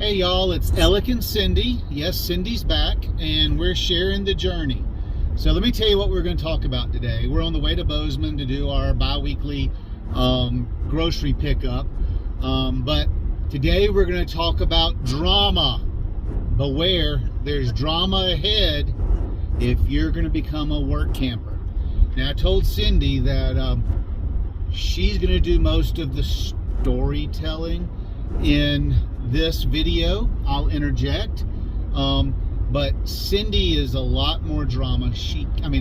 Hey y'all, it's Alec and Cindy. Yes, Cindy's back, and we're sharing the journey. So let me tell you what we're going to talk about today. We're on the way to Bozeman to do our bi-weekly grocery pickup. But today we're going to talk about drama. Beware, there's drama ahead if you're going to become a work camper. Now, I told Cindy that she's going to do most of the storytelling in this video. I'll interject, but Cindy is a lot more drama. She is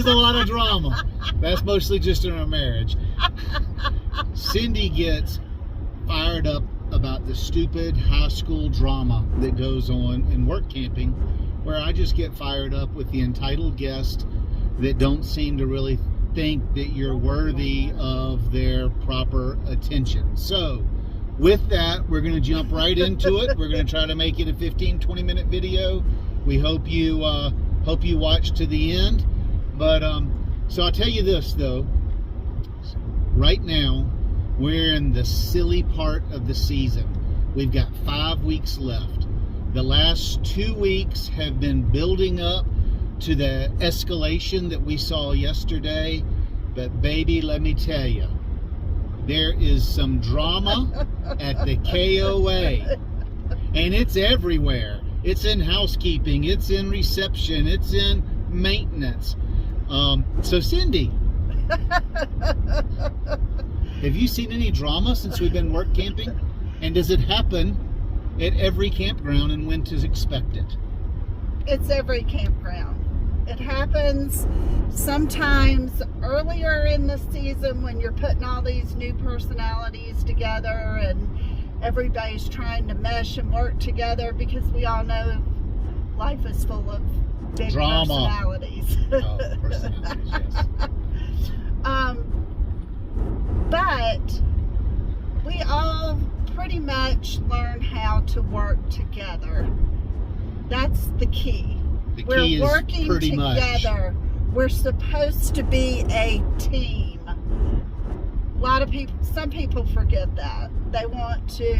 a lot of drama. That's mostly just in our marriage. Cindy gets fired up about the stupid high school drama that goes on in work camping, where I just get fired up with the entitled guests that don't seem to really think that you're worthy of their proper attention. So with that, we're going to jump right into it. We're going to try to make it a 15-20 minute video. We hope you watch to the end. But so I'll tell you this though, right now we're in the silly part of the season. We've got 5 weeks left. The last 2 weeks have been building up to the escalation that we saw yesterday, but baby, let me tell you, there is some drama at the KOA, and it's everywhere. It's in housekeeping, it's in reception, it's in maintenance. So Cindy, have you seen any drama since we've been work camping? And does it happen at every campground, and when to expect it? It's every campground. It happens sometimes earlier in the season when you're putting all these new personalities together and everybody's trying to mesh and work together, because we all know life is full of big drama. Personalities. Oh, personalities, yes. But we all pretty much learn how to work together. That's the key. We're working together. We're supposed to be a team. A lot of people, some people forget that. They want to,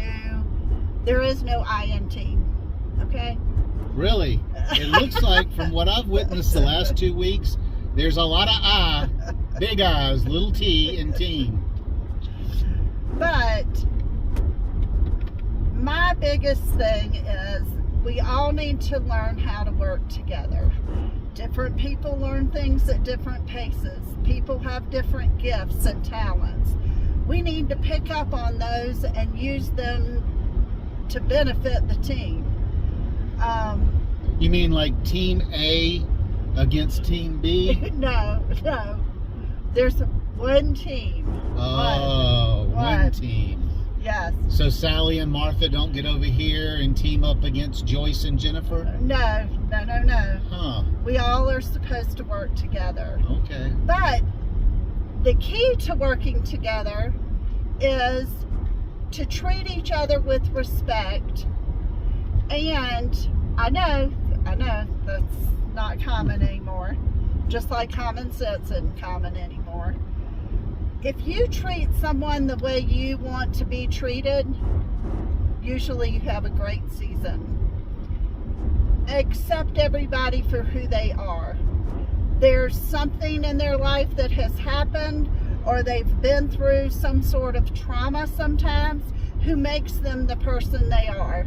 there is no I in team, okay? Really? It looks like, from what I've witnessed the last 2 weeks, there's a lot of I, big I's, little T in team. But my biggest thing is we all need to learn how to work together. Different people learn things at different paces. People have different gifts and talents. We need to pick up on those and use them to benefit the team. You mean like Team A against Team B? No. There's one team. Oh, one team. Yes. So Sally and Martha don't get over here and team up against Joyce and Jennifer? No. Huh. We all are supposed to work together. Okay. But the key to working together is to treat each other with respect. And I know that's not common anymore. Just like common sense isn't common anymore. If you treat someone the way you want to be treated, usually you have a great season. Accept everybody for who they are. There's something in their life that has happened, or they've been through some sort of trauma sometimes, who makes them the person they are.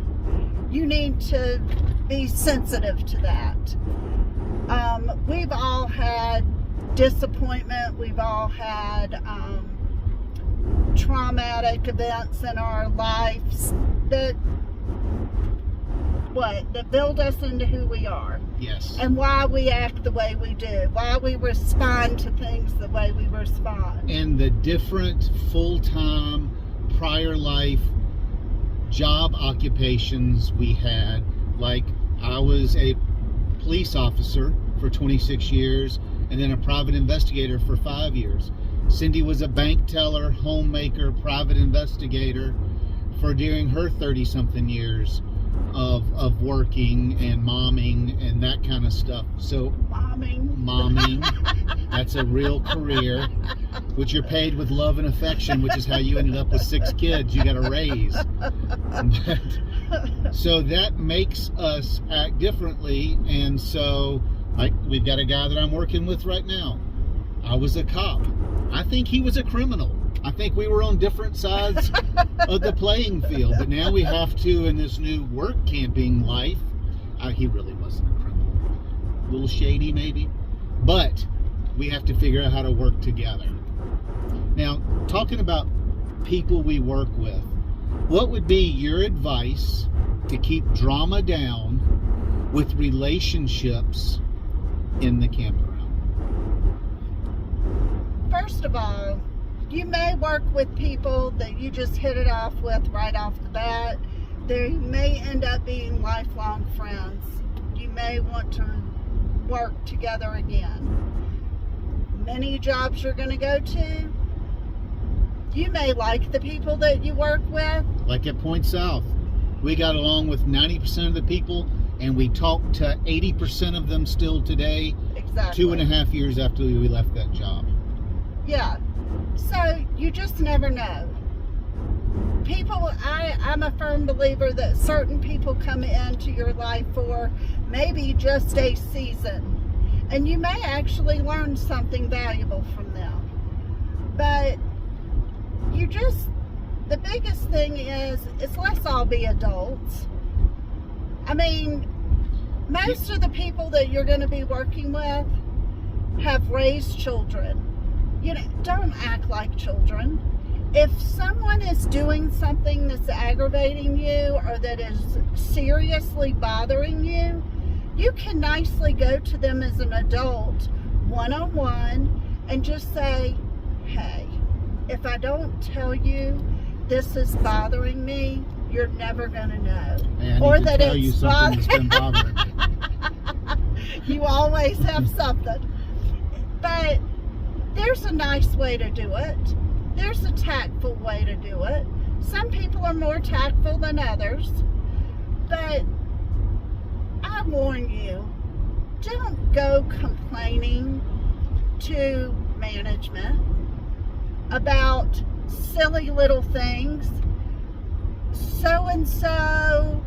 You need to be sensitive to that. We've all had disappointment. We've all had traumatic events in our lives that build us into who we are. Yes. And why we act the way we do, why we respond to things the way we respond. And the different full-time prior life job occupations we had. Like, I was a police officer for 26 years and then a private investigator for 5 years. Cindy was a bank teller, homemaker, private investigator for during her 30-something years. of working and momming and that kind of stuff. So momming, that's a real career, which you're paid with love and affection, which is how you ended up with 6 kids you got to raise. So that makes us act differently. And so, like, we've got a guy that I'm working with right now. I was a cop. I think he was a criminal. I think we were on different sides of the playing field. But now we have to, in this new work camping life, he really wasn't a criminal. A little shady maybe. But we have to figure out how to work together. Now, talking about people we work with, what would be your advice to keep drama down with relationships in the campground? First of all, you may work with people that you just hit it off with right off the bat. They may end up being lifelong friends. You may want to work together again. Many jobs you're going to go to, you may like the people that you work with. Like at Point South, we got along with 90% of the people, and we talk to 80% of them still today. Exactly. 2.5 years after we left that job. Yeah. So you just never know. People, I'm a firm believer that certain people come into your life for maybe just a season. And you may actually learn something valuable from them. But the biggest thing is let's all be adults. I mean, most of the people that you're going to be working with have raised children. You know, don't act like children. If someone is doing something that's aggravating you or that is seriously bothering you, you can nicely go to them as an adult, one-on-one, and just say, hey, if I don't tell you this is bothering me, you're never going to know. Hey, or to that tell you it's something that's been bothering me. You always have something. But there's a nice way to do it. There's a tactful way to do it. Some people are more tactful than others. But I warn you, don't go complaining to management about silly little things. So-and-so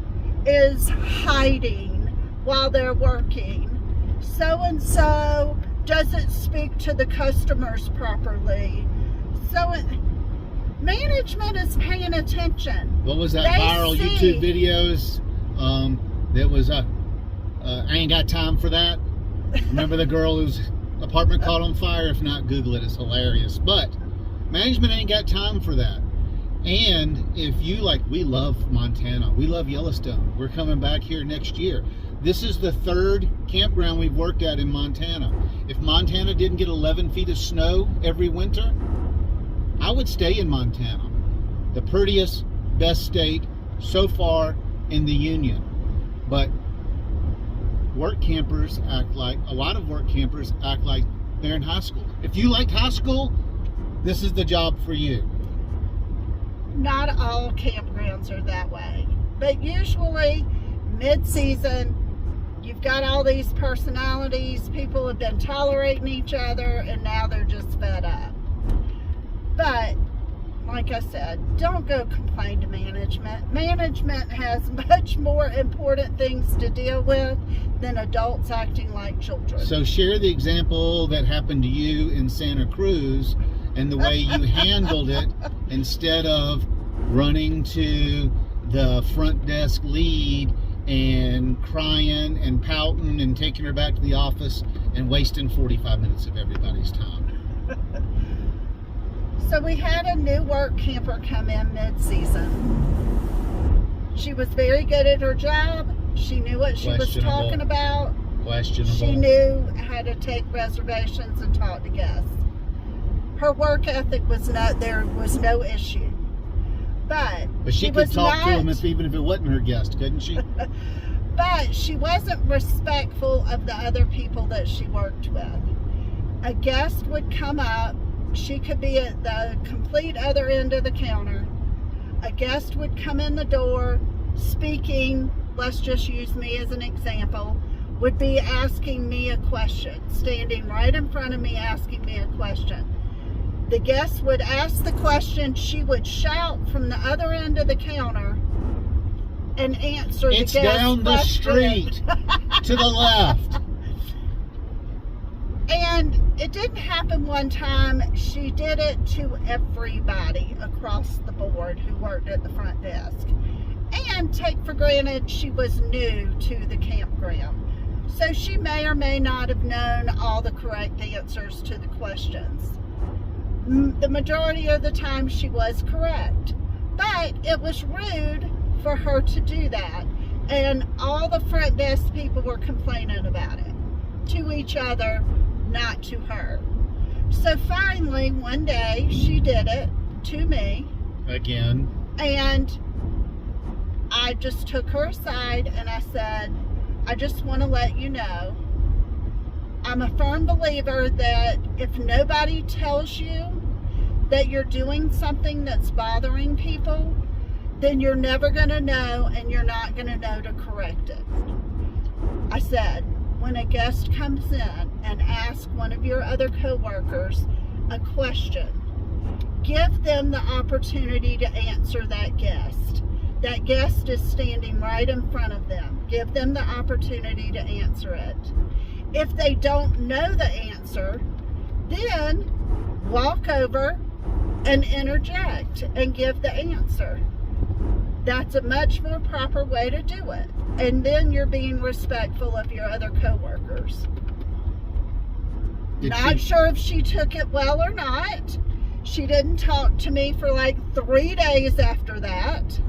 is hiding while they're working. So-and-so doesn't speak to the customers properly. Management is paying attention. What was that viral YouTube videos? That was I ain't got time for that. Remember the girl whose apartment caught on fire? If not, Google it. It's hilarious. But management ain't got time for that. And if you we love Montana, we love Yellowstone. We're coming back here next year. This is the 3rd campground we've worked at in Montana. If Montana didn't get 11 feet of snow every winter, I would stay in Montana. The prettiest, best state so far in the Union. But a lot of work campers act like they're in high school. If you liked high school, this is the job for you. Not all campgrounds are that way. But usually, mid-season, you've got all these personalities. People have been tolerating each other, and now they're just fed up. But, like I said, don't go complain to management. Management has much more important things to deal with than adults acting like children. So share the example that happened to you in Santa Cruz and the way you handled it instead of running to the front desk lead and crying and pouting and taking her back to the office and wasting 45 minutes of everybody's time. So we had a new work camper come in mid-season. She was very good at her job. She knew what she was talking about. Questionable. She knew how to take reservations and talk to guests. Her work ethic was there was no issue. But she could talk to them even if it wasn't her guest, couldn't she? But she wasn't respectful of the other people that she worked with. A guest would come up. She could be at the complete other end of the counter. A guest would come in the door. speaking, let's just use me as an example, would be asking me a question, standing right in front of me asking me a question. The guest would ask the question, she would shout from the other end of the counter and answer the guest's question. It's down the street to the left. And it didn't happen one time. She did it to everybody across the board who worked at the front desk. And take for granted she was new to the campground. So she may or may not have known all the correct answers to the questions. The majority of the time she was correct. But it was rude for her to do that. And all the front desk people were complaining about it to each other, not to her. So finally, one day, she did it to me. Again. And I just took her aside and I said, I just want to let you know, I'm a firm believer that if nobody tells you that you're doing something that's bothering people, then you're never going to know, and you're not going to know to correct it. I said, when a guest comes in and asks one of your other coworkers a question, give them the opportunity to answer that guest. That guest is standing right in front of them. Give them the opportunity to answer it. If they don't know the answer, then walk over and interject and give the answer. That's a much more proper way to do it. And then you're being respectful of your other coworkers. Not sure if she took it well or not. She didn't talk to me for like 3 days after that.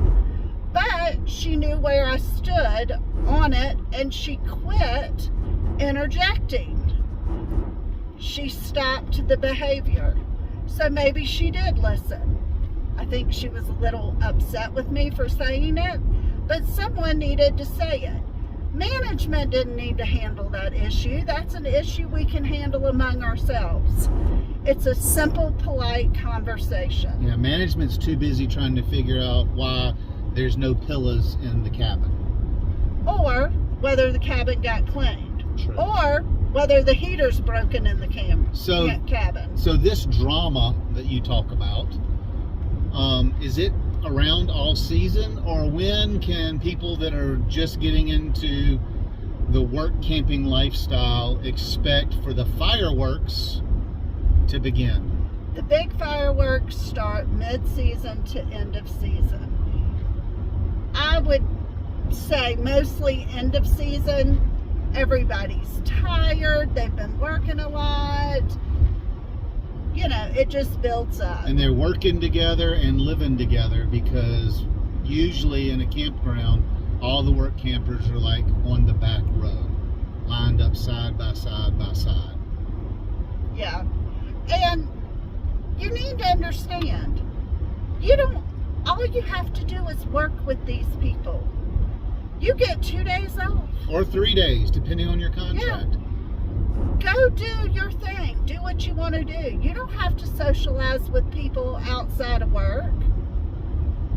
But she knew where I stood on it, and she quit interjecting. She stopped the behavior. So maybe she did listen. I think she was a little upset with me for saying it, but someone needed to say it. Management didn't need to handle that issue. That's an issue we can handle among ourselves. It's a simple, polite conversation. Yeah, management's too busy trying to figure out why there's no pillows in the cabin. Or whether the cabin got cleaned. True. Or whether the heater's broken in the cabin. So this drama that you talk about, is it around all season, or when can people that are just getting into the work camping lifestyle expect for the fireworks to begin? The big fireworks start mid-season to end of season. I would say mostly end of season. Everybody's tired. They've been working a lot. You know, it just builds up. And they're working together and living together, because usually in a campground, all the work campers are like on the back row, lined up side by side by side. Yeah. And you need to understand, all you have to do is work with these people. You get 2 days off. Or 3 days, depending on your contract. Yeah. Go do your thing. Do what you want to do. You don't have to socialize with people outside of work.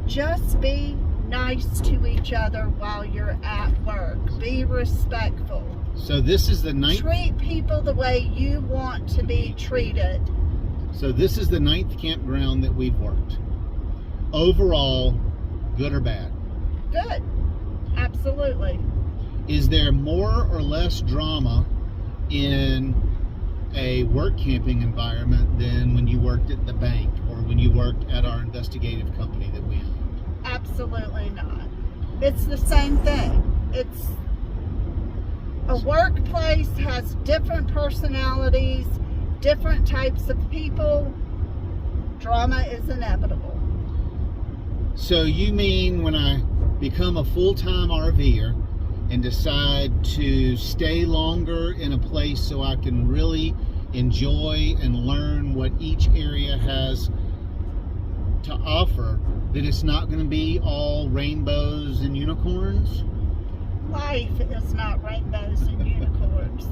Just be nice to each other while you're at work. Be respectful. So this is the ninth. Treat people the way you want to be treated. So this is the 9th campground that we've worked. Overall, good or bad? Good. Absolutely. Is there more or less drama in a work camping environment than when you worked at the bank or when you worked at our investigative company that we owned? Absolutely not. It's the same thing. It's a workplace has different personalities, different types of people. Drama is inevitable. So you mean when I become a full-time RVer and decide to stay longer in a place so I can really enjoy and learn what each area has to offer, that it's not going to be all rainbows and unicorns? Life is not rainbows and unicorns.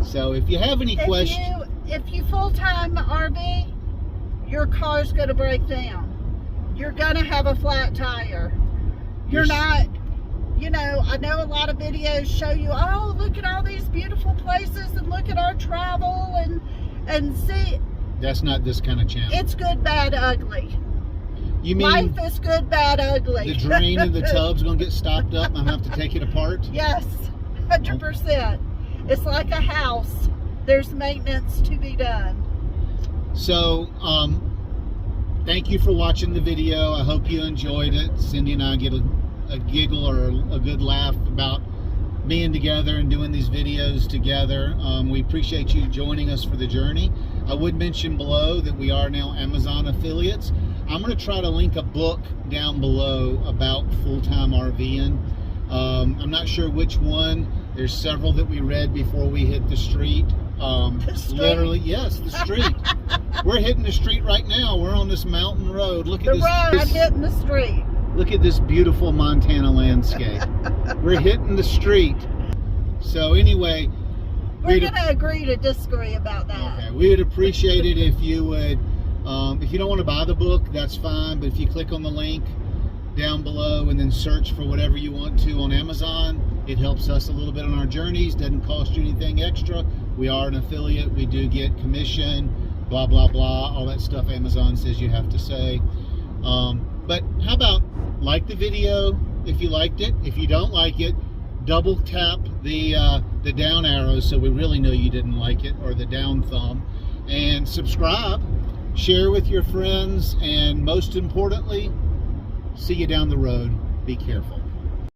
So if you have any questions... If you full-time RV, your car's going to break down. You're going to have a flat tire. You're not, you know, I know a lot of videos show you, oh, look at all these beautiful places and look at our travel and see. That's not this kind of channel. It's good, bad, ugly. You mean life is good, bad, ugly. the drain in the tub's going to get stopped up and I'm going to have to take it apart? Yes, 100%. It's like a house. There's maintenance to be done. So, thank you for watching the video. I hope you enjoyed it. Cindy and I get a giggle or a good laugh about being together and doing these videos together. We appreciate you joining us for the journey. I would mention below that we are now Amazon affiliates. I'm going to try to link a book down below about full-time RVing. I'm not sure which one. There's several that we read before we hit the street. The street? Literally, yes, the street. We're hitting the street right now. We're on this mountain road. Look at I'm hitting the street. Look at this beautiful Montana landscape. We're hitting the street. So anyway, we're going to agree to disagree about that. Okay, we would appreciate it if you would, if you don't want to buy the book, that's fine. But if you click on the link down below and then search for whatever you want to on Amazon, it helps us a little bit on our journeys. Doesn't cost you anything extra. We are an affiliate. We do get commission, blah, blah, blah, all that stuff Amazon says you have to say. But how about like the video if you liked it. If you don't like it, double tap the down arrow so we really know you didn't like it, or the down thumb, and subscribe, share with your friends, and most importantly, see you down the road. Be careful.